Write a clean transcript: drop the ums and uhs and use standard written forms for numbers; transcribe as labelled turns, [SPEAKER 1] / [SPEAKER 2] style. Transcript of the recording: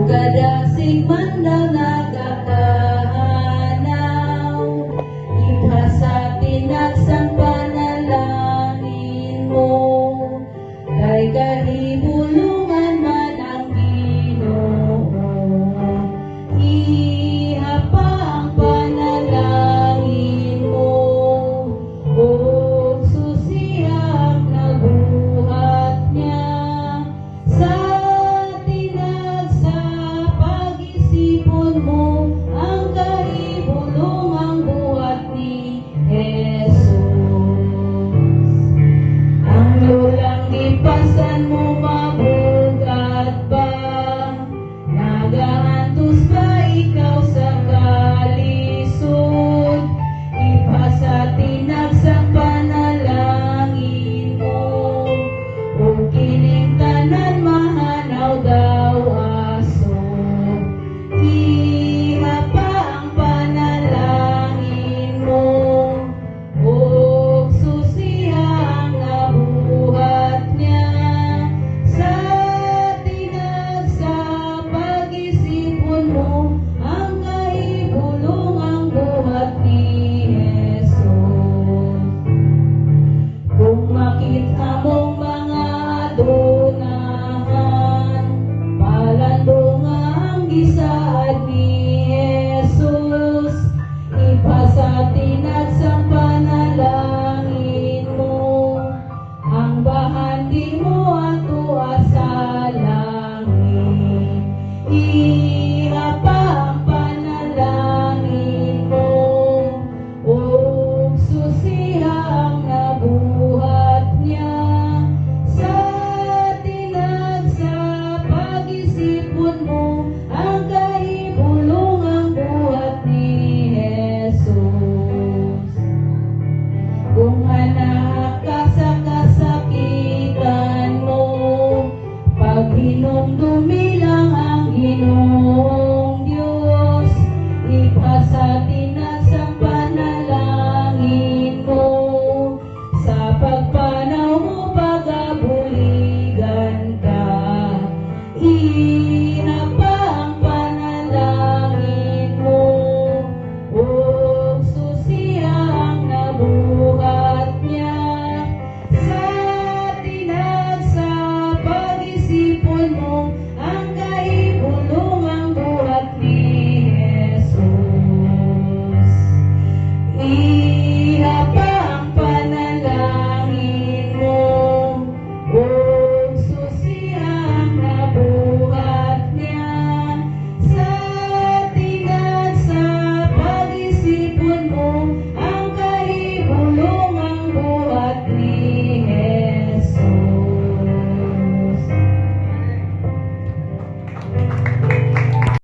[SPEAKER 1] Kadasig man daw nagkakahanaw, ibhasa tinagsang panalangin mo, kay kahibulungan man ang Ginoo. Ihapa ang panalangin mo, o susihang nabuhat niya sa pag-isipon mo ang kahibulungang buhat ni Jesus. Ang lulang ipasan mo mabugat ba? Nagahantos ba ikaw sa kalisod? Ipasa tinagsang panalangin mo, o kining tanan mahanaw daw aso. Ihapa ang panalangin mo, o susihang nabuhat niya sa tinag sa pag-isipon mo ang kahibulungang buhat ni Jesus. Kung makita mong mga adunahan, palando nga ang gisaad ni Jesus, ipasa tinagsang panalangin mo, ang bahandi mo ato sa langit. Ihapa ang panalangin mo, o susihang nabuhat niya sa tinag sa pag-isipon mo ang kahibulungang buhat ni Jesus. Kung anak ka sa kasakitan mo, pag hinumdumi lang ang Ginoong Diyos, ipasa tinagsang panalangin mo, sa pagpanaw mo pag-abuligan ka. Ihapa